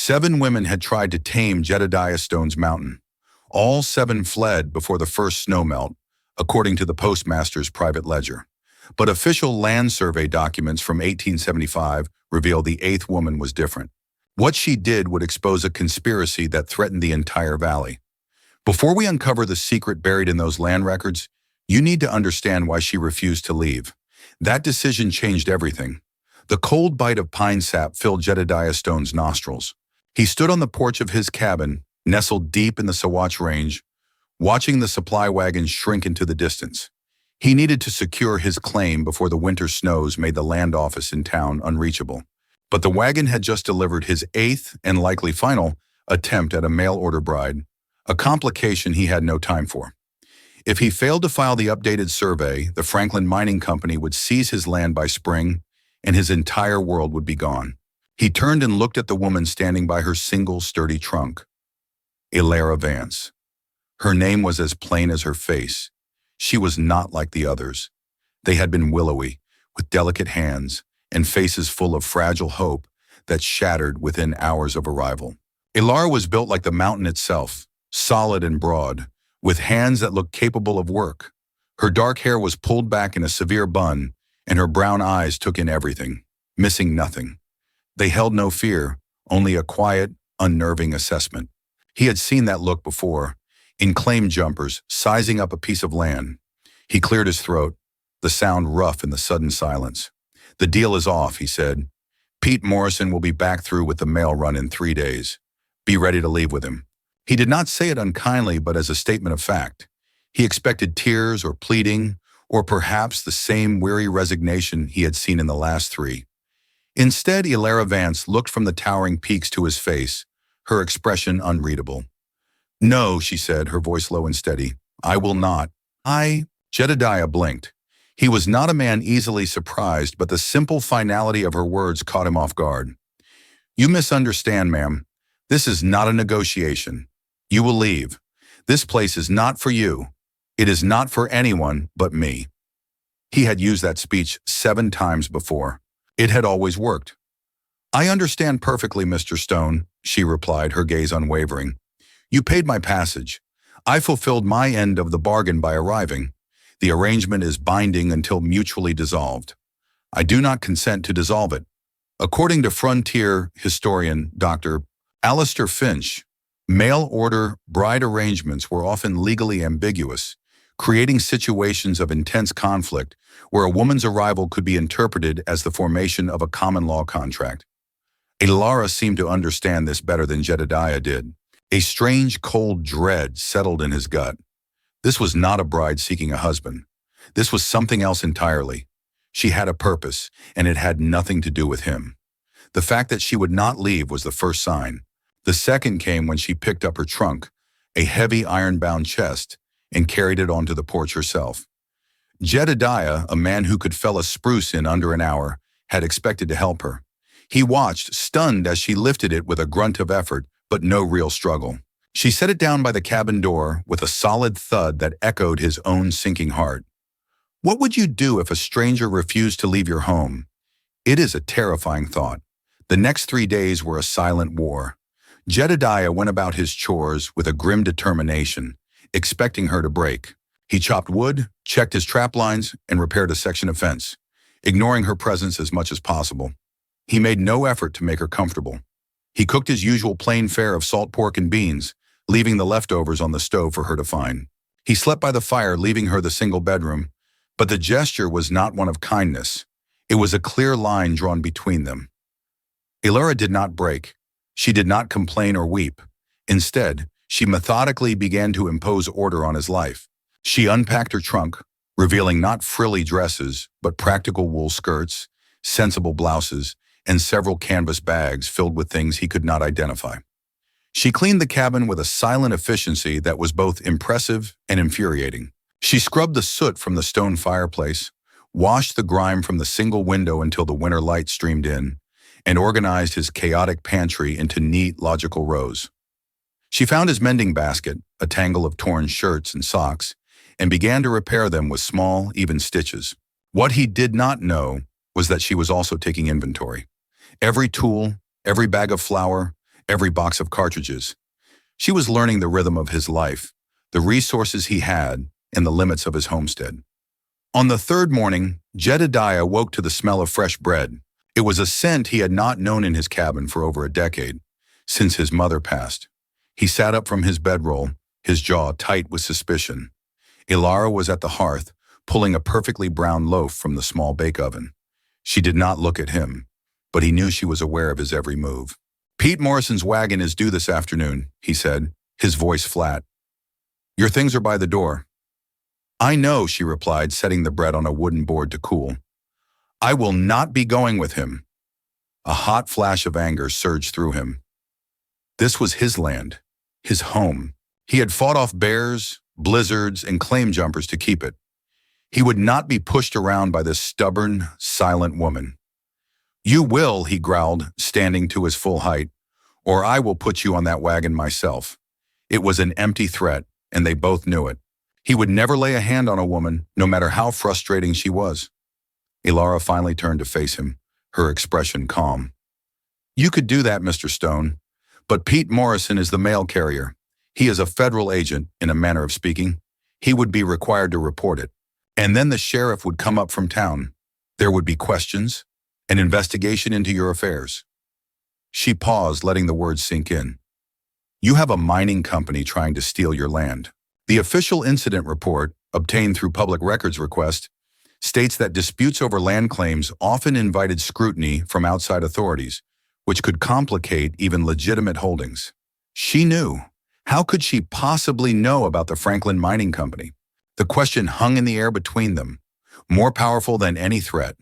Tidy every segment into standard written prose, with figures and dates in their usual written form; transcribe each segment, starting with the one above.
7 women had tried to tame Jedediah Stone's mountain. All 7 fled before the first snowmelt, according to the postmaster's private ledger. But official land survey documents from 1875 reveal the 8th woman was different. What she did would expose a conspiracy that threatened the entire valley. Before we uncover the secret buried in those land records, you need to understand why she refused to leave. That decision changed everything. The cold bite of pine sap filled Jedediah Stone's nostrils. He stood on the porch of his cabin, nestled deep in the Sawatch Range, watching the supply wagons shrink into the distance. He needed to secure his claim before the winter snows made the land office in town unreachable. But the wagon had just delivered his 8th and likely final attempt at a mail-order bride, a complication he had no time for. If he failed to file the updated survey, the Franklin Mining Company would seize his land by spring, and his entire world would be gone. He turned and looked at the woman standing by her single sturdy trunk. Elara Vance. Her name was as plain as her face. She was not like the others. They had been willowy, with delicate hands, and faces full of fragile hope that shattered within hours of arrival. Elara was built like the mountain itself, solid and broad, with hands that looked capable of work. Her dark hair was pulled back in a severe bun, and her brown eyes took in everything, missing nothing. They held no fear, only a quiet, unnerving assessment. He had seen that look before, in claim jumpers, sizing up a piece of land. He cleared his throat, the sound rough in the sudden silence. "The deal is off," he said. "Pete Morrison will be back through with the mail run in 3 days. Be ready to leave with him." He did not say it unkindly, but as a statement of fact. He expected tears or pleading, or perhaps the same weary resignation he had seen in the last 3. Instead, Elara Vance looked from the towering peaks to his face, her expression unreadable. "No," she said, her voice low and steady. "I will not." Jedediah blinked. He was not a man easily surprised, but the simple finality of her words caught him off guard. "You misunderstand, ma'am. This is not a negotiation. You will leave. This place is not for you. It is not for anyone but me." He had used that speech 7 times before. It had always worked. "I understand perfectly, Mr. Stone," she replied, her gaze unwavering. "You paid my passage. I fulfilled my end of the bargain by arriving. The arrangement is binding until mutually dissolved. I do not consent to dissolve it." According to frontier historian Dr. Alistair Finch, mail-order bride arrangements were often legally ambiguous, creating situations of intense conflict where a woman's arrival could be interpreted as the formation of a common law contract. Elara seemed to understand this better than Jedediah did. A strange, cold dread settled in his gut. This was not a bride seeking a husband. This was something else entirely. She had a purpose, and it had nothing to do with him. The fact that she would not leave was the first sign. The second came when she picked up her trunk, a heavy iron-bound chest, and carried it onto the porch herself. Jedediah, a man who could fell a spruce in under an hour, had expected to help her. He watched, stunned, as she lifted it with a grunt of effort, but no real struggle. She set it down by the cabin door with a solid thud that echoed his own sinking heart. What would you do if a stranger refused to leave your home? It is a terrifying thought. The next 3 days were a silent war. Jedediah went about his chores with a grim determination, expecting her to break. He chopped wood, checked his trap lines, and repaired a section of fence, ignoring her presence as much as possible. He made no effort to make her comfortable. He cooked his usual plain fare of salt pork and beans, leaving the leftovers on the stove for her to find. He slept by the fire, leaving her the single bedroom, but the gesture was not one of kindness. It was a clear line drawn between them. Elara did not break. She did not complain or weep. Instead, she methodically began to impose order on his life. She unpacked her trunk, revealing not frilly dresses, but practical wool skirts, sensible blouses, and several canvas bags filled with things he could not identify. She cleaned the cabin with a silent efficiency that was both impressive and infuriating. She scrubbed the soot from the stone fireplace, washed the grime from the single window until the winter light streamed in, and organized his chaotic pantry into neat, logical rows. She found his mending basket, a tangle of torn shirts and socks, and began to repair them with small, even stitches. What he did not know was that she was also taking inventory. Every tool, every bag of flour, every box of cartridges. She was learning the rhythm of his life, the resources he had, and the limits of his homestead. On the third morning, Jedediah woke to the smell of fresh bread. It was a scent he had not known in his cabin for over a decade, since his mother passed. He sat up from his bedroll, his jaw tight with suspicion. Elara was at the hearth, pulling a perfectly brown loaf from the small bake oven. She did not look at him, but he knew she was aware of his every move. "Pete Morrison's wagon is due this afternoon," he said, his voice flat. "Your things are by the door." "I know," she replied, setting the bread on a wooden board to cool. "I will not be going with him." A hot flash of anger surged through him. This was his land, his home. He had fought off bears, blizzards, and claim jumpers to keep it. He would not be pushed around by this stubborn, silent woman. "You will," he growled, standing to his full height, "or I will put you on that wagon myself." It was an empty threat, and they both knew it. He would never lay a hand on a woman, no matter how frustrating she was. Elara finally turned to face him, her expression calm. "You could do that, Mr. Stone, but Pete Morrison is the mail carrier. He is a federal agent, in a manner of speaking. He would be required to report it. And then the sheriff would come up from town. There would be questions, an investigation into your affairs." She paused, letting the words sink in. "You have a mining company trying to steal your land. The official incident report, obtained through public records request, states that disputes over land claims often invited scrutiny from outside authorities, which could complicate even legitimate holdings." She knew. How could she possibly know about the Franklin Mining Company? The question hung in the air between them, more powerful than any threat.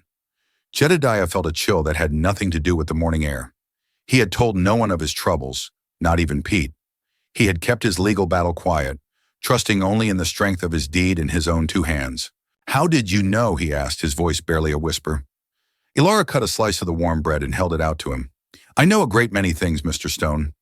Jedediah felt a chill that had nothing to do with the morning air. He had told no one of his troubles, not even Pete. He had kept his legal battle quiet, trusting only in the strength of his deed and his own two hands. "How did you know?" he asked, his voice barely a whisper. Elara cut a slice of the warm bread and held it out to him. "I know a great many things, Mr. Stone.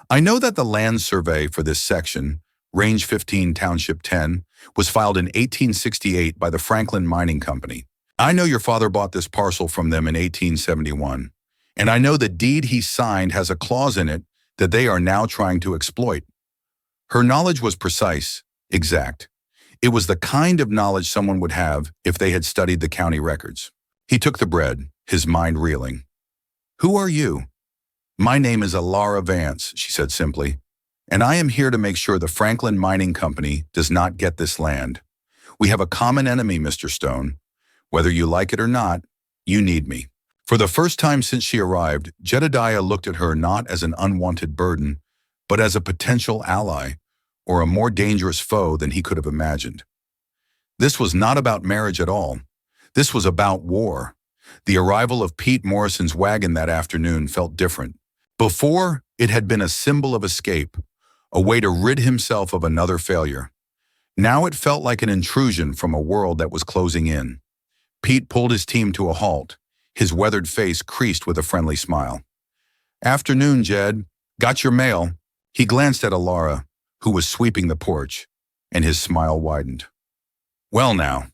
I know that the land survey for this section, Range 15, Township 10, was filed in 1868 by the Franklin Mining Company. I know your father bought this parcel from them in 1871, and I know the deed he signed has a clause in it that they are now trying to exploit." Her knowledge was precise, exact. It was the kind of knowledge someone would have if they had studied the county records. He took the bread, his mind reeling. "Who are you?" "My name is Elara Vance," she said simply, "and I am here to make sure the Franklin Mining Company does not get this land. We have a common enemy, Mr. Stone. Whether you like it or not, you need me." For the first time since she arrived, Jedediah looked at her not as an unwanted burden, but as a potential ally, or a more dangerous foe than he could have imagined. This was not about marriage at all. This was about war. The arrival of Pete Morrison's wagon that afternoon felt different. Before, it had been a symbol of escape, a way to rid himself of another failure. Now it felt like an intrusion from a world that was closing in. Pete pulled his team to a halt, his weathered face creased with a friendly smile. "Afternoon, Jed. Got your mail." He glanced at Elara, who was sweeping the porch, and his smile widened. "Well now,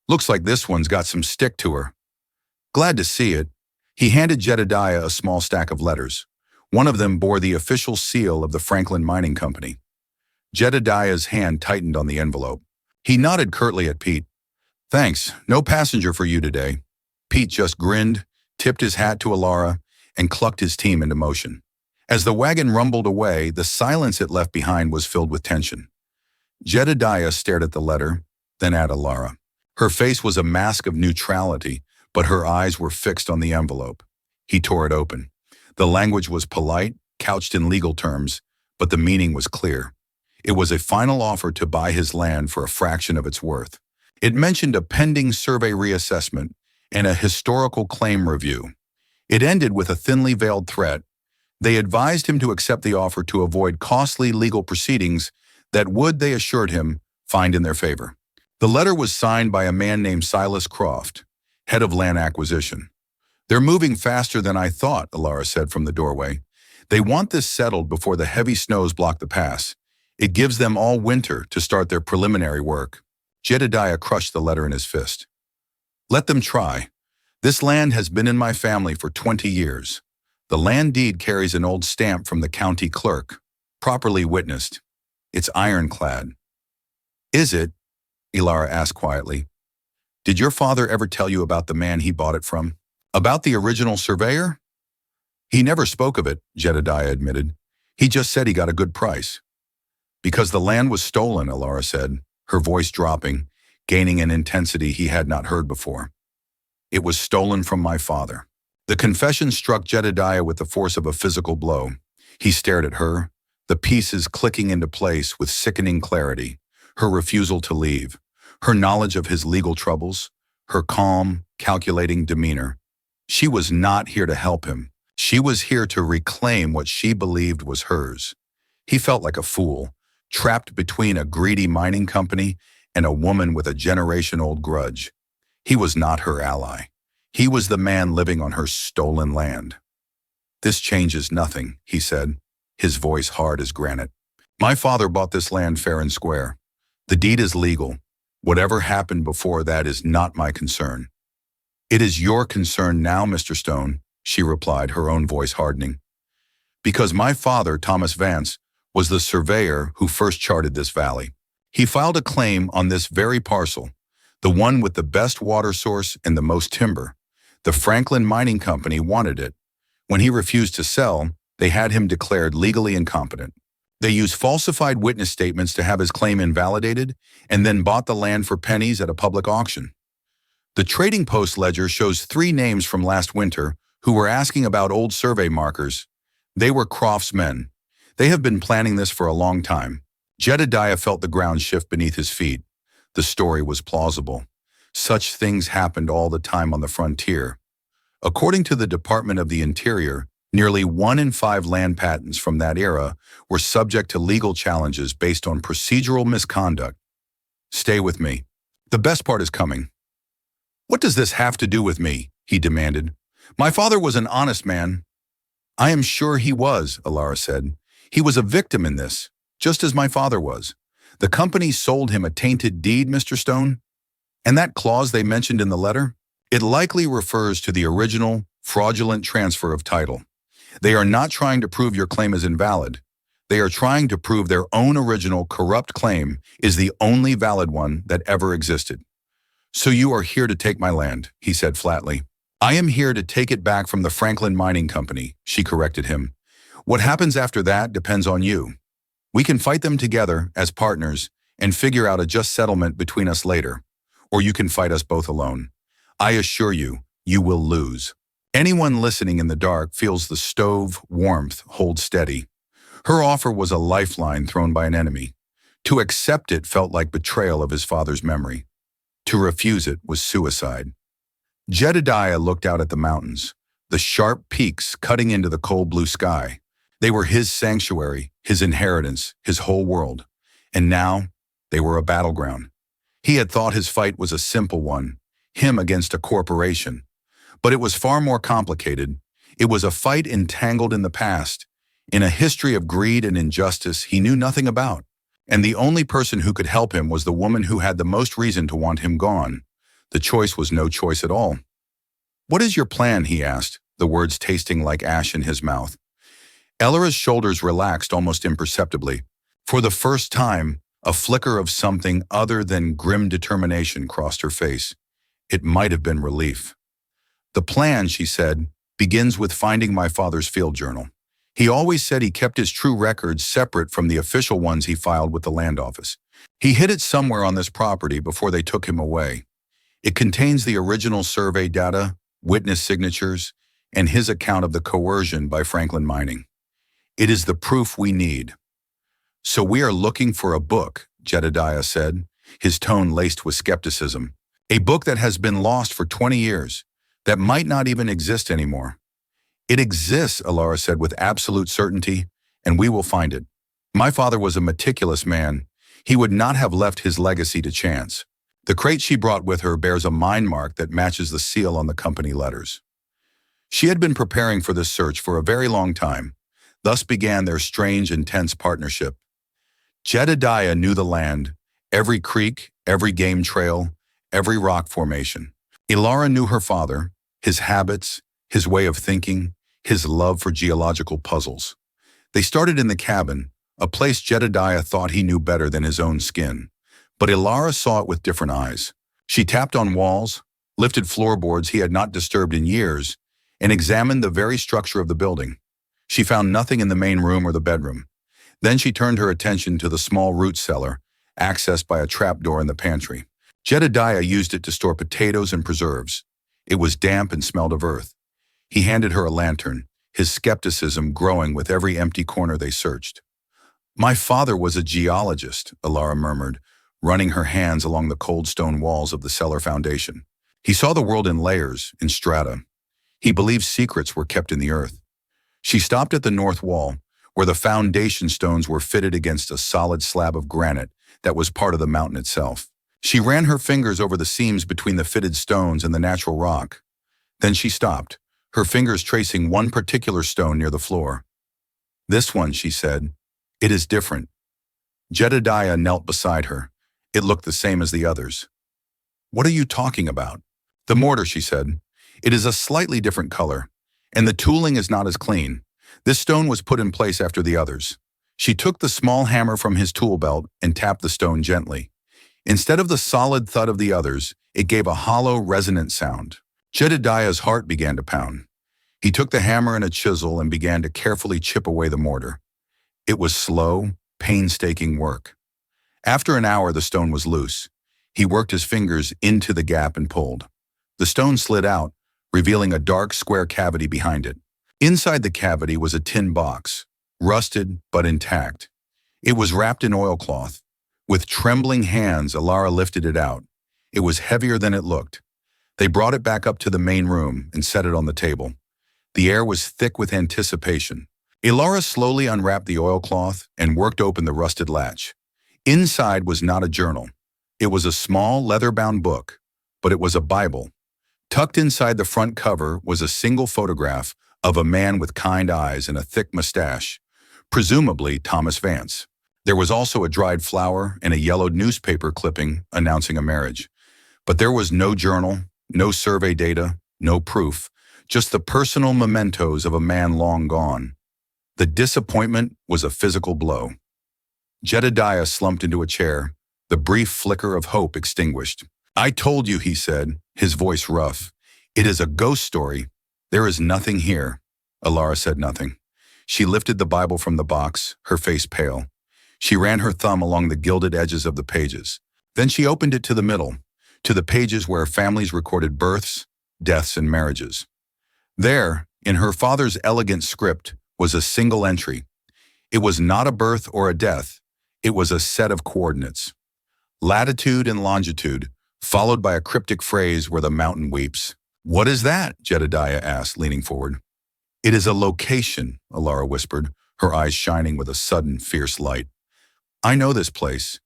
looks like this one's got some stick to her." "Glad to see it." He handed Jedediah a small stack of letters. One of them bore the official seal of the Franklin Mining Company. Jedediah's hand tightened on the envelope. He nodded curtly at Pete. "Thanks, no passenger for you today." Pete just grinned, tipped his hat to Elara, and clucked his team into motion. As the wagon rumbled away, the silence it left behind was filled with tension. Jedediah stared at the letter, then at Elara. Her face was a mask of neutrality, but her eyes were fixed on the envelope. He tore it open. The language was polite, couched in legal terms, but the meaning was clear. It was a final offer to buy his land for a fraction of its worth. It mentioned a pending survey reassessment and a historical claim review. It ended with a thinly veiled threat. They advised him to accept the offer to avoid costly legal proceedings that would, they assured him, find in their favor. The letter was signed by a man named Silas Croft, head of land acquisition. "They're moving faster than I thought," Elara said from the doorway. "They want this settled before the heavy snows block the pass. It gives them all winter to start their preliminary work." Jedediah crushed the letter in his fist. "Let them try. This land has been in my family for 20 years. The land deed carries an old stamp from the county clerk, properly witnessed. It's ironclad. Is it? Elara asked quietly. Did your father ever tell you about the man he bought it from? About the original surveyor? He never spoke of it, Jedediah admitted. He just said he got a good price. Because the land was stolen, Elara said, her voice dropping, gaining an intensity he had not heard before. It was stolen from my father. The confession struck Jedediah with the force of a physical blow. He stared at her, the pieces clicking into place with sickening clarity. Her refusal to leave, her knowledge of his legal troubles, her calm, calculating demeanor. She was not here to help him. She was here to reclaim what she believed was hers. He felt like a fool, trapped between a greedy mining company and a woman with a generation-old grudge. He was not her ally. He was the man living on her stolen land. This changes nothing, he said, his voice hard as granite. My father bought this land fair and square. The deed is legal. Whatever happened before that is not my concern. It is your concern now, Mr. Stone, she replied, her own voice hardening. Because my father, Thomas Vance, was the surveyor who first charted this valley. He filed a claim on this very parcel, the one with the best water source and the most timber. The Franklin Mining Company wanted it. When he refused to sell, they had him declared legally incompetent. They used falsified witness statements to have his claim invalidated and then bought the land for pennies at a public auction. The Trading Post ledger shows 3 names from last winter who were asking about old survey markers. They were Croft's men. They have been planning this for a long time. Jedediah felt the ground shift beneath his feet. The story was plausible. Such things happened all the time on the frontier. According to the Department of the Interior, nearly 1 in 5 land patents from that era were subject to legal challenges based on procedural misconduct. Stay with me. The best part is coming. What does this have to do with me? He demanded. My father was an honest man. I am sure he was, Elara said. He was a victim in this, just as my father was. The company sold him a tainted deed, Mr. Stone. And that clause they mentioned in the letter? It likely refers to the original, fraudulent transfer of title. They are not trying to prove your claim is invalid. They are trying to prove their own original corrupt claim is the only valid one that ever existed. So you are here to take my land, he said flatly. I am here to take it back from the Franklin Mining Company, she corrected him. What happens after that depends on you. We can fight them together as partners and figure out a just settlement between us later. Or you can fight us both alone. I assure you, you will lose. Anyone listening in the dark feels the stove warmth hold steady. Her offer was a lifeline thrown by an enemy. To accept it felt like betrayal of his father's memory. To refuse it was suicide. Jedediah looked out at the mountains, the sharp peaks cutting into the cold blue sky. They were his sanctuary, his inheritance, his whole world. And now, they were a battleground. He had thought his fight was a simple one, him against a corporation. But it was far more complicated. It was a fight entangled in the past, in a history of greed and injustice he knew nothing about. And the only person who could help him was the woman who had the most reason to want him gone. The choice was no choice at all. What is your plan? He asked, the words tasting like ash in his mouth. Elara's shoulders relaxed almost imperceptibly. For the first time, a flicker of something other than grim determination crossed her face. It might have been relief. The plan, she said, begins with finding my father's field journal. He always said he kept his true records separate from the official ones he filed with the land office. He hid it somewhere on this property before they took him away. It contains the original survey data, witness signatures, and his account of the coercion by Franklin Mining. It is the proof we need. So we are looking for a book, Jedediah said, his tone laced with skepticism. A book that has been lost for 20 years, that might not even exist anymore. It exists, Elara said with absolute certainty, and we will find it. My father was a meticulous man. He would not have left his legacy to chance. The crate she brought with her bears a mine mark that matches the seal on the company letters. She had been preparing for this search for a very long time. Thus began their strange, intense partnership. Jedediah knew the land, every creek, every game trail, every rock formation. Elara knew her father, his habits, his way of thinking. his love for geological puzzles. They started in the cabin, a place Jedediah thought he knew better than his own skin. But Elara saw it with different eyes. She tapped on walls, lifted floorboards he had not disturbed in years, and examined the very structure of the building. She found nothing in the main room or the bedroom. Then she turned her attention to the small root cellar, accessed by a trapdoor in the pantry. Jedediah used it to store potatoes and preserves. It was damp and smelled of earth. He handed her a lantern, his skepticism growing with every empty corner they searched. "My father was a geologist," Elara murmured, running her hands along the cold stone walls of the cellar foundation. He saw the world in layers, in strata. He believed secrets were kept in the earth. She stopped at the north wall, where the foundation stones were fitted against a solid slab of granite that was part of the mountain itself. She ran her fingers over the seams between the fitted stones and the natural rock. Then she stopped, her fingers tracing one particular stone near the floor. "This one," she said. "It is different." Jedediah knelt beside her. It looked the same as the others. "What are you talking about?" "The mortar," she said. "It is a slightly different color, and the tooling is not as clean. This stone was put in place after the others." She took the small hammer from his tool belt and tapped the stone gently. Instead of the solid thud of the others, it gave a hollow, resonant sound. Jedediah's heart began to pound. He took the hammer and a chisel and began to carefully chip away the mortar. It was slow, painstaking work. After an hour, the stone was loose. He worked his fingers into the gap and pulled. The stone slid out, revealing a dark, square cavity behind it. Inside the cavity was a tin box, rusted but intact. It was wrapped in oilcloth. With trembling hands, Elara lifted it out. It was heavier than it looked. They brought it back up to the main room and set it on the table. The air was thick with anticipation. Elara slowly unwrapped the oilcloth and worked open the rusted latch. Inside was not a journal. It was a small, leather-bound book, but it was a Bible. Tucked inside the front cover was a single photograph of a man with kind eyes and a thick mustache, presumably Thomas Vance. There was also a dried flower and a yellowed newspaper clipping announcing a marriage. But there was no journal, no survey data, no proof, just the personal mementos of a man long gone. The disappointment was a physical blow. Jedediah slumped into a chair, the brief flicker of hope extinguished. "I told you," he said, his voice rough. "It is a ghost story. There is nothing here." Elara said nothing. She lifted the Bible from the box, her face pale. She ran her thumb along the gilded edges of the pages. Then she opened it to the middle, to the pages where families recorded births, deaths, and marriages. There, in her father's elegant script, was a single entry. It was not a birth or a death. It was a set of coordinates. Latitude and longitude, followed by a cryptic phrase where the mountain weeps. "What is that?" Jedediah asked, leaning forward. "It is a location," Elara whispered, her eyes shining with a sudden, fierce light. "I know this place.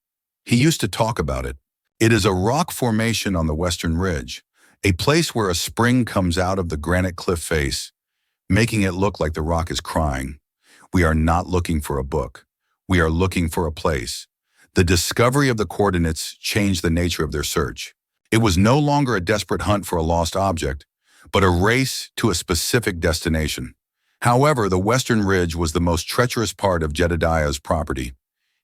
He used to talk about it. It is a rock formation on the western ridge, a place where a spring comes out of the granite cliff face, making it look like the rock is crying. We are not looking for a book. We are looking for a place." The discovery of the coordinates changed the nature of their search. It was no longer a desperate hunt for a lost object, but a race to a specific destination. However, the western ridge was the most treacherous part of Jedediah's property.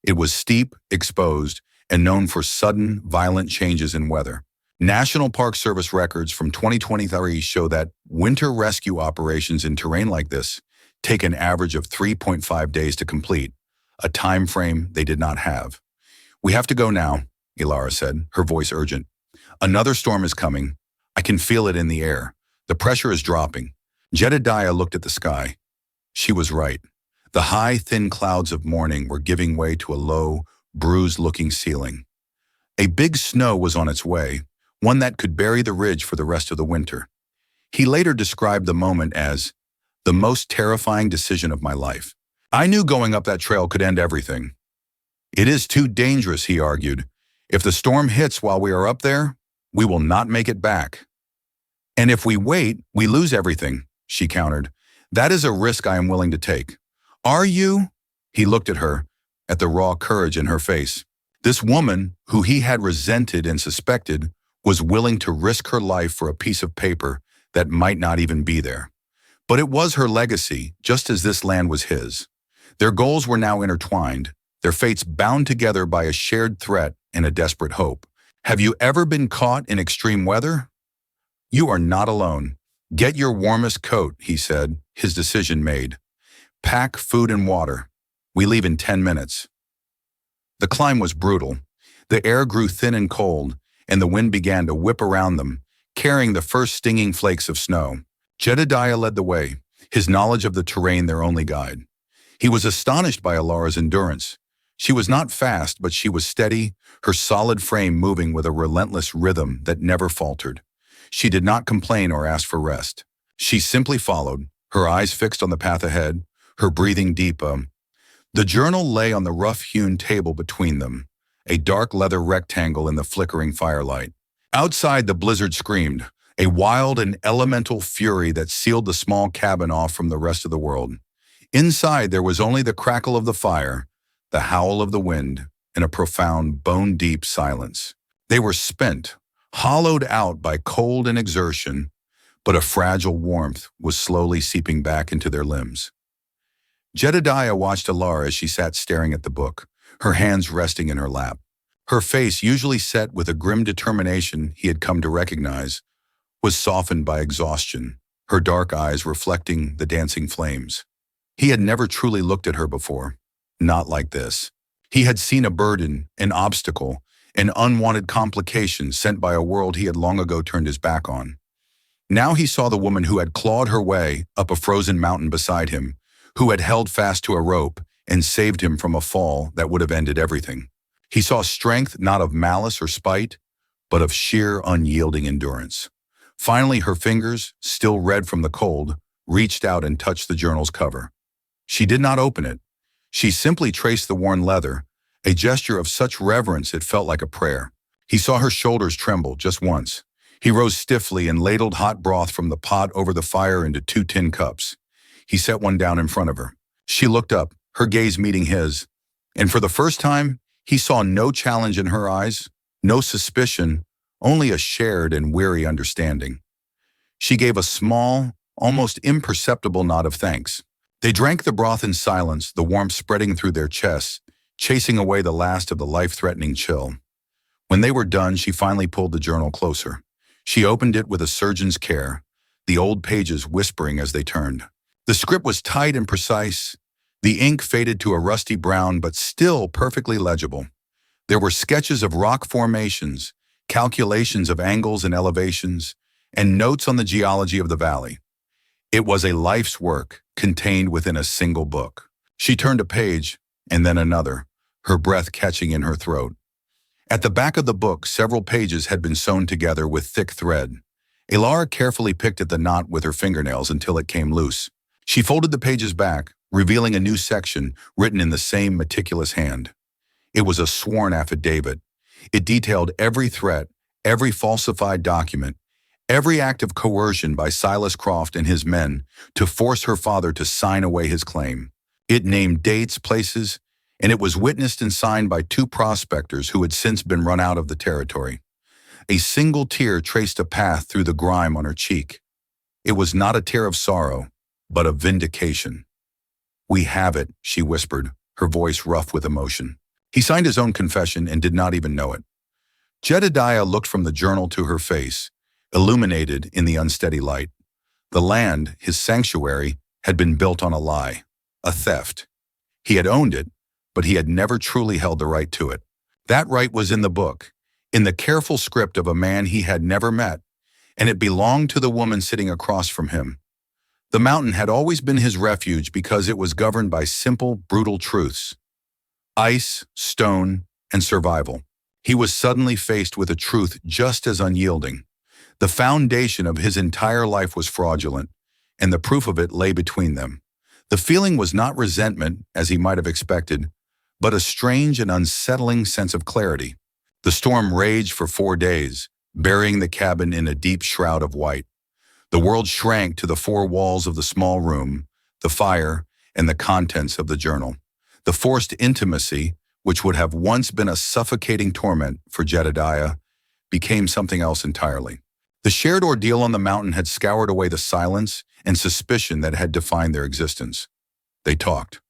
It was steep, exposed, and known for sudden, violent changes in weather. National Park Service records from 2023 show that winter rescue operations in terrain like this take an average of 3.5 days to complete, a time frame they did not have. "We have to go now," Elara said, her voice urgent. "Another storm is coming. I can feel it in the air. The pressure is dropping." Jedediah looked at the sky. She was right. The high, thin clouds of morning were giving way to a low, bruised-looking ceiling. A big snow was on its way, one that could bury the ridge for the rest of the winter. He later described the moment as the most terrifying decision of my life. "I knew going up that trail could end everything." "It is too dangerous," he argued. "If the storm hits while we are up there, we will not make it back." "And if we wait, we lose everything," she countered. "That is a risk I am willing to take." "Are you?" He looked at her, at the raw courage in her face. This woman, who he had resented and suspected, was willing to risk her life for a piece of paper that might not even be there. But it was her legacy, just as this land was his. Their goals were now intertwined, their fates bound together by a shared threat and a desperate hope. Have you ever been caught in extreme weather? You are not alone. Get your warmest coat, he said, his decision made. Pack food and water. We leave in 10 minutes. The climb was brutal. The air grew thin and cold, and the wind began to whip around them, carrying the first stinging flakes of snow. Jedediah led the way, his knowledge of the terrain their only guide. He was astonished by Elara's endurance. She was not fast, but she was steady, her solid frame moving with a relentless rhythm that never faltered. She did not complain or ask for rest. She simply followed, her eyes fixed on the path ahead, her breathing deep. The journal lay on the rough-hewn table between them, a dark leather rectangle in the flickering firelight. Outside, the blizzard screamed, a wild and elemental fury that sealed the small cabin off from the rest of the world. Inside, there was only the crackle of the fire, the howl of the wind, and a profound, bone-deep silence. They were spent, hollowed out by cold and exertion, but a fragile warmth was slowly seeping back into their limbs. Jedediah watched Elara as she sat staring at the book, her hands resting in her lap. Her face, usually set with a grim determination he had come to recognize, was softened by exhaustion, her dark eyes reflecting the dancing flames. He had never truly looked at her before, not like this. He had seen a burden, an obstacle, an unwanted complication sent by a world he had long ago turned his back on. Now he saw the woman who had clawed her way up a frozen mountain beside him, who had held fast to a rope and saved him from a fall that would have ended everything. He saw strength not of malice or spite, but of sheer unyielding endurance. Finally, her fingers, still red from the cold, reached out and touched the journal's cover. She did not open it. She simply traced the worn leather, a gesture of such reverence it felt like a prayer. He saw her shoulders tremble just once. He rose stiffly and ladled hot broth from the pot over the fire into 2 tin cups. He set one down in front of her. She looked up, her gaze meeting his, and for the first time, he saw no challenge in her eyes, no suspicion, only a shared and weary understanding. She gave a small, almost imperceptible nod of thanks. They drank the broth in silence, the warmth spreading through their chests, chasing away the last of the life-threatening chill. When they were done, she finally pulled the journal closer. She opened it with a surgeon's care, the old pages whispering as they turned. The script was tight and precise. The ink faded to a rusty brown, but still perfectly legible. There were sketches of rock formations, calculations of angles and elevations, and notes on the geology of the valley. It was a life's work, contained within a single book. She turned a page, and then another, her breath catching in her throat. At the back of the book, several pages had been sewn together with thick thread. Elara carefully picked at the knot with her fingernails until it came loose. She folded the pages back, revealing a new section written in the same meticulous hand. It was a sworn affidavit. It detailed every threat, every falsified document, every act of coercion by Silas Croft and his men to force her father to sign away his claim. It named dates, places, and it was witnessed and signed by 2 prospectors who had since been run out of the territory. A single tear traced a path through the grime on her cheek. It was not a tear of sorrow, but of vindication. "We have it," she whispered, her voice rough with emotion. He signed his own confession and did not even know it. Jedediah looked from the journal to her face, illuminated in the unsteady light. The land, his sanctuary, had been built on a lie, a theft. He had owned it, but he had never truly held the right to it. That right was in the book, in the careful script of a man he had never met, and it belonged to the woman sitting across from him. The mountain had always been his refuge because it was governed by simple, brutal truths: ice, stone, and survival. He was suddenly faced with a truth just as unyielding. The foundation of his entire life was fraudulent, and the proof of it lay between them. The feeling was not resentment, as he might have expected, but a strange and unsettling sense of clarity. The storm raged for 4 days, burying the cabin in a deep shroud of white. The world shrank to the 4 walls of the small room, the fire, and the contents of the journal. The forced intimacy, which would have once been a suffocating torment for Jedediah, became something else entirely. The shared ordeal on the mountain had scoured away the silence and suspicion that had defined their existence. They talked,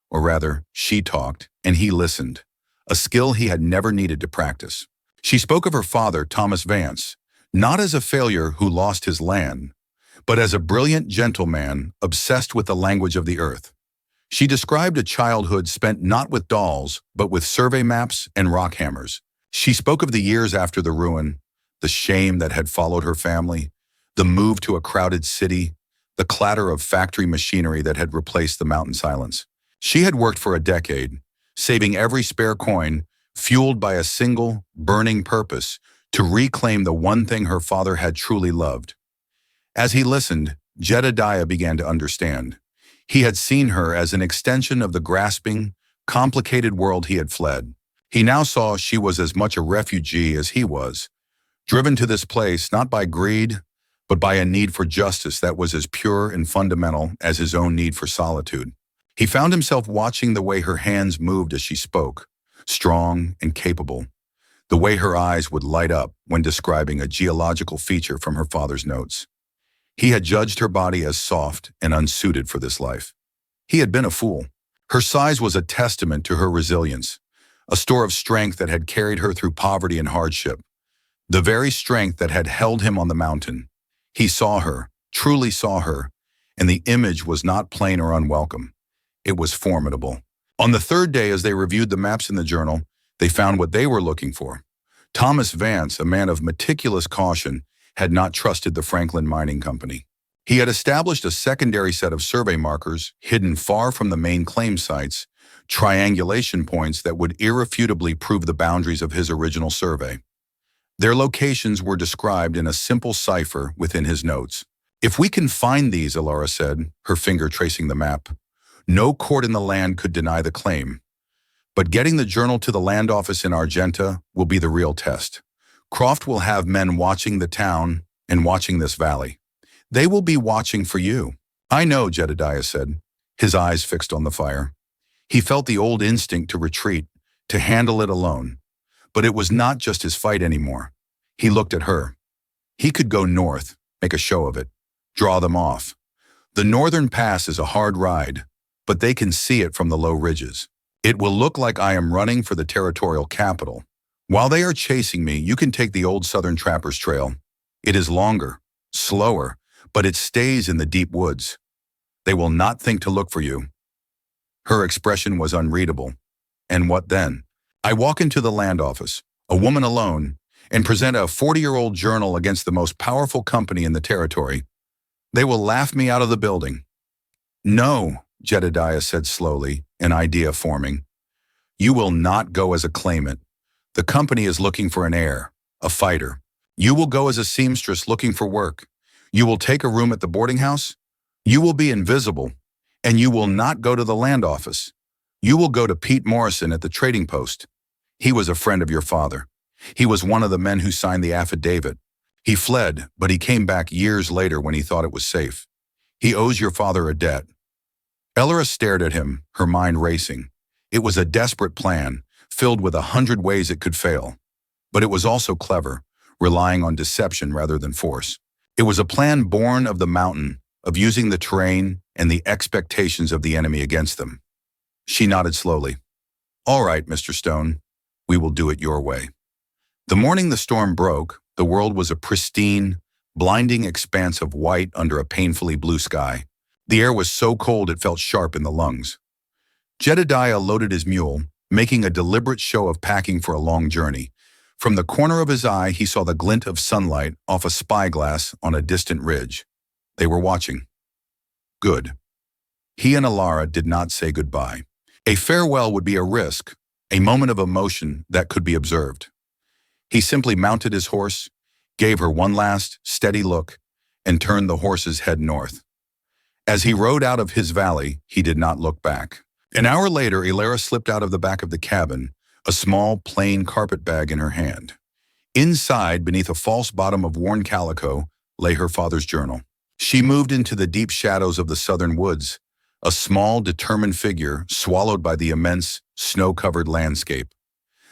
or rather, she talked, and he listened, a skill he had never needed to practice. She spoke of her father, Thomas Vance, not as a failure who lost his land, but as a brilliant gentleman obsessed with the language of the earth. She described a childhood spent not with dolls, but with survey maps and rock hammers. She spoke of the years after the ruin, the shame that had followed her family, the move to a crowded city, the clatter of factory machinery that had replaced the mountain silence. She had worked for a decade, saving every spare coin, fueled by a single, burning purpose to reclaim the one thing her father had truly loved. As he listened, Jedediah began to understand. He had seen her as an extension of the grasping, complicated world he had fled. He now saw she was as much a refugee as he was, driven to this place not by greed, but by a need for justice that was as pure and fundamental as his own need for solitude. He found himself watching the way her hands moved as she spoke, strong and capable, the way her eyes would light up when describing a geological feature from her father's notes. He had judged her body as soft and unsuited for this life. He had been a fool. Her size was a testament to her resilience, a store of strength that had carried her through poverty and hardship, the very strength that had held him on the mountain. He saw her, truly saw her, and the image was not plain or unwelcome. It was formidable. On the third day, as they reviewed the maps in the journal, they found what they were looking for. Thomas Vance, a man of meticulous caution, had not trusted the Franklin Mining Company. He had established a secondary set of survey markers hidden far from the main claim sites, triangulation points that would irrefutably prove the boundaries of his original survey. Their locations were described in a simple cipher within his notes. "If we can find these," Elara said, her finger tracing the map, "no court in the land could deny the claim. But getting the journal to the land office in Argenta will be the real test. Croft will have men watching the town and watching this valley. They will be watching for you." "I know," Jedediah said, his eyes fixed on the fire. He felt the old instinct to retreat, to handle it alone. But it was not just his fight anymore. He looked at her. He could go north, make a show of it, draw them off. The northern pass is a hard ride, but they can see it from the low ridges. It will look like I am running for the territorial capital. While they are chasing me, you can take the old Southern Trappers Trail. It is longer, slower, but it stays in the deep woods. They will not think to look for you." Her expression was unreadable. "And what then?" "I walk into the land office, a woman alone, and present a 40-year-old journal against the most powerful company in the territory. They will laugh me out of the building." "No," Jedediah said slowly, an idea forming. "You will not go as a claimant. The company is looking for an heir, a fighter. You will go as a seamstress looking for work. You will take a room at the boarding house. You will be invisible, and you will not go to the land office. You will go to Pete Morrison at the trading post. He was a friend of your father. He was one of the men who signed the affidavit. He fled, but he came back years later when he thought it was safe. He owes your father a debt." Elara stared at him, her mind racing. It was a desperate plan, filled with 100 ways it could fail. But it was also clever, relying on deception rather than force. It was a plan born of the mountain, of using the terrain and the expectations of the enemy against them. She nodded slowly. "All right, Mr. Stone, we will do it your way." The morning the storm broke, the world was a pristine, blinding expanse of white under a painfully blue sky. The air was so cold it felt sharp in the lungs. Jedediah loaded his mule, making a deliberate show of packing for a long journey. From the corner of his eye, he saw the glint of sunlight off a spyglass on a distant ridge. They were watching. Good. He and Elara did not say goodbye. A farewell would be a risk, a moment of emotion that could be observed. He simply mounted his horse, gave her one last, steady look, and turned the horse's head north. As he rode out of his valley, he did not look back. An hour later, Elara slipped out of the back of the cabin, a small, plain carpet bag in her hand. Inside, beneath a false bottom of worn calico, lay her father's journal. She moved into the deep shadows of the southern woods, a small, determined figure swallowed by the immense, snow-covered landscape.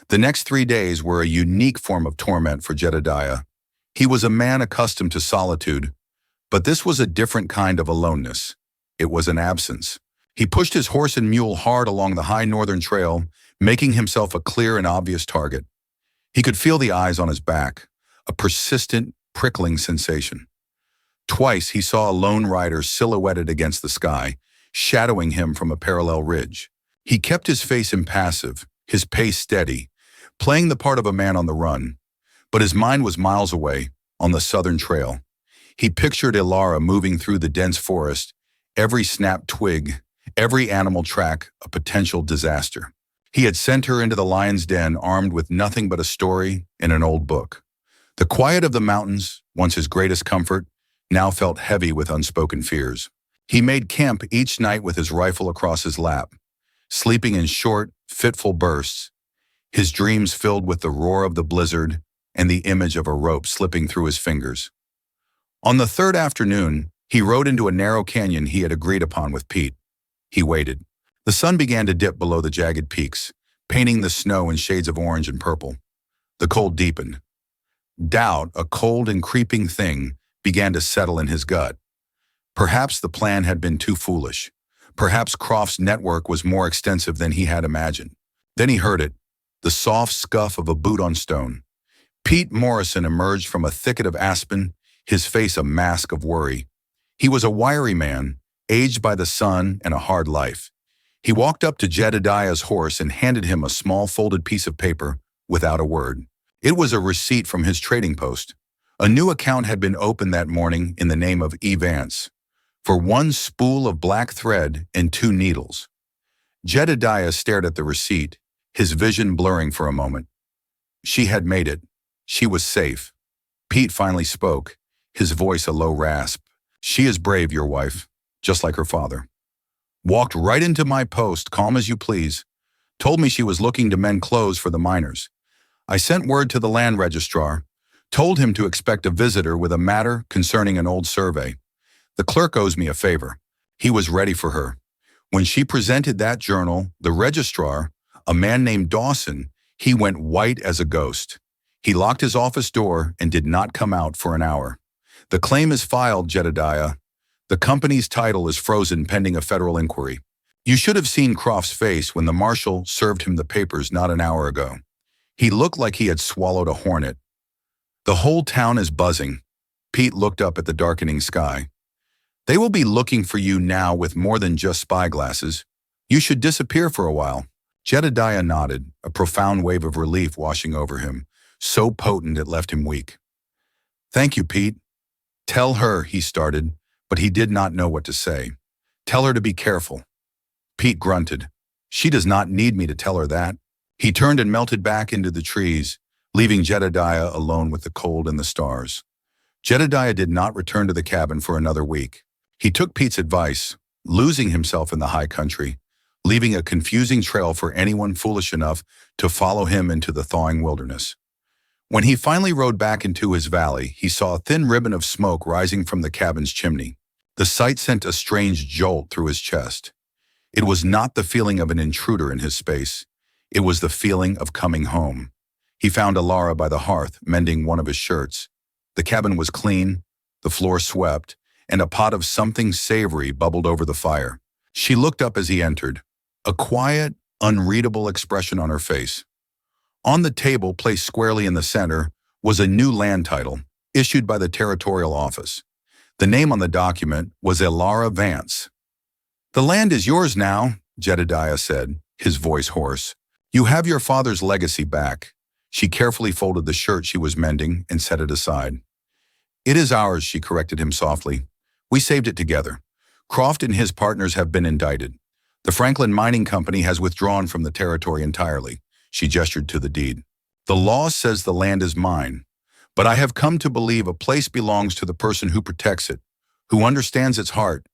The next 3 days were a unique form of torment for Jedediah. He was a man accustomed to solitude, but this was a different kind of aloneness. It was an absence. He pushed his horse and mule hard along the high northern trail, making himself a clear and obvious target. He could feel the eyes on his back, a persistent, prickling sensation. Twice he saw a lone rider silhouetted against the sky, shadowing him from a parallel ridge. He kept his face impassive, his pace steady, playing the part of a man on the run, but his mind was miles away, on the southern trail. He pictured Elara moving through the dense forest, every snapped twig, every animal track a potential disaster. He had sent her into the lion's den armed with nothing but a story and an old book. The quiet of the mountains, once his greatest comfort, now felt heavy with unspoken fears. He made camp each night with his rifle across his lap, sleeping in short, fitful bursts, his dreams filled with the roar of the blizzard and the image of a rope slipping through his fingers. On the third afternoon, he rode into a narrow canyon he had agreed upon with Pete. He waited. The sun began to dip below the jagged peaks, painting the snow in shades of orange and purple. The cold deepened. Doubt, a cold and creeping thing, began to settle in his gut. Perhaps the plan had been too foolish. Perhaps Croft's network was more extensive than he had imagined. Then he heard it, the soft scuff of a boot on stone. Pete Morrison emerged from a thicket of aspen, his face a mask of worry. He was a wiry man, aged by the sun and a hard life. He walked up to Jedediah's horse and handed him a small folded piece of paper without a word. It was a receipt from his trading post. A new account had been opened that morning in the name of E. Vance, for one spool of black thread and 2 needles. Jedediah stared at the receipt, his vision blurring for a moment. She had made it. She was safe. Pete finally spoke, his voice a low rasp. She is brave, your wife, just like her father. Walked right into my post, calm as you please. Told me she was looking to mend clothes for the miners. I sent word to the land registrar, told him to expect a visitor with a matter concerning an old survey. The clerk owes me a favor. He was ready for her. When she presented that journal, the registrar, a man named Dawson, he went white as a ghost. He locked his office door and did not come out for an hour. The claim is filed, Jedediah. The company's title is frozen pending a federal inquiry. You should have seen Croft's face when the marshal served him the papers not an hour ago. He looked like he had swallowed a hornet. The whole town is buzzing. Pete looked up at the darkening sky. They will be looking for you now with more than just spyglasses. You should disappear for a while. Jedediah nodded, a profound wave of relief washing over him, so potent it left him weak. Thank you, Pete. Tell her, he started, but he did not know what to say. Tell her to be careful. Pete grunted. She does not need me to tell her that. He turned and melted back into the trees, leaving Jedediah alone with the cold and the stars. Jedediah did not return to the cabin for another week. He took Pete's advice, losing himself in the high country, leaving a confusing trail for anyone foolish enough to follow him into the thawing wilderness. When he finally rode back into his valley, he saw a thin ribbon of smoke rising from the cabin's chimney. The sight sent a strange jolt through his chest. It was not the feeling of an intruder in his space. It was the feeling of coming home. He found Elara by the hearth, mending one of his shirts. The cabin was clean, the floor swept, and a pot of something savory bubbled over the fire. She looked up as he entered, a quiet, unreadable expression on her face. On the table, placed squarely in the center, was a new land title, issued by the territorial office. The name on the document was Elara Vance. The land is yours now, Jedediah said, his voice hoarse. You have your father's legacy back. She carefully folded the shirt she was mending and set it aside. It is ours, she corrected him softly. We saved it together. Croft and his partners have been indicted. The Franklin Mining Company has withdrawn from the territory entirely. She gestured to the deed. The law says the land is mine, but I have come to believe a place belongs to the person who protects it, who understands its heart.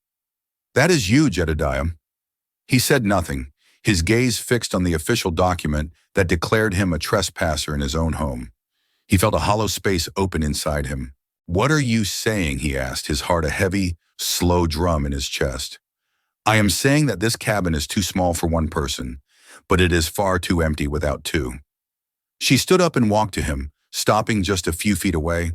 That is you, Jedediah. He said nothing, his gaze fixed on the official document that declared him a trespasser in his own home. He felt a hollow space open inside him. What are you saying? He asked, his heart a heavy, slow drum in his chest. I am saying that this cabin is too small for one person, but it is far too empty without two. She stood up and walked to him, stopping just a few feet away.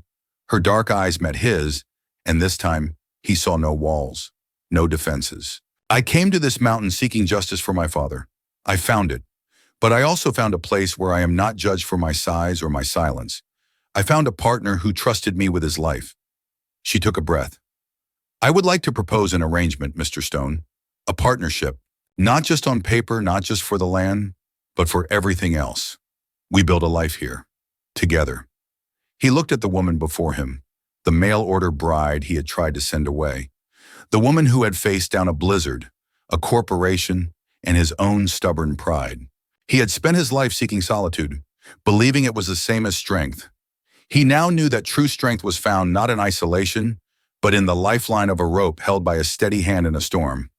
Her dark eyes met his, and this time he saw no walls, no defenses. I came to this mountain seeking justice for my father. I found it, but I also found a place where I am not judged for my size or my silence. I found a partner who trusted me with his life. She took a breath. I would like to propose an arrangement, Mr. Stone. A partnership, not just on paper, not just for the land, but for everything else. We build a life here, together. He looked at the woman before him, the mail-order bride he had tried to send away, the woman who had faced down a blizzard, a corporation, and his own stubborn pride. He had spent his life seeking solitude, believing it was the same as strength. He now knew that true strength was found not in isolation, but in the lifeline of a rope held by a steady hand in a storm.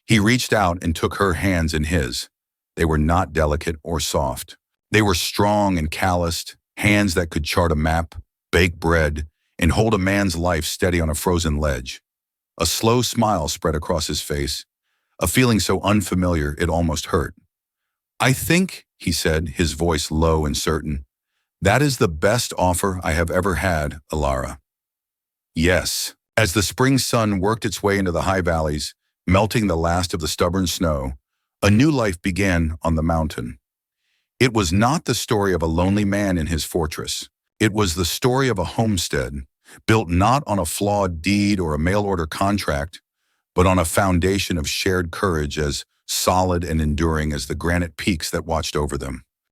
He reached out and took her hands in his. They were not delicate or soft. They were strong and calloused, hands that could chart a map, bake bread, and hold a man's life steady on a frozen ledge. A slow smile spread across his face, a feeling so unfamiliar it almost hurt. I think, he said, his voice low and certain, that is the best offer I have ever had, Elara. Yes. As the spring sun worked its way into the high valleys, melting the last of the stubborn snow, a new life began on the mountain. It was not the story of a lonely man in his fortress. It was the story of a homestead, built not on a flawed deed or a mail-order contract, but on a foundation of shared courage as solid and enduring as the granite peaks that watched over them.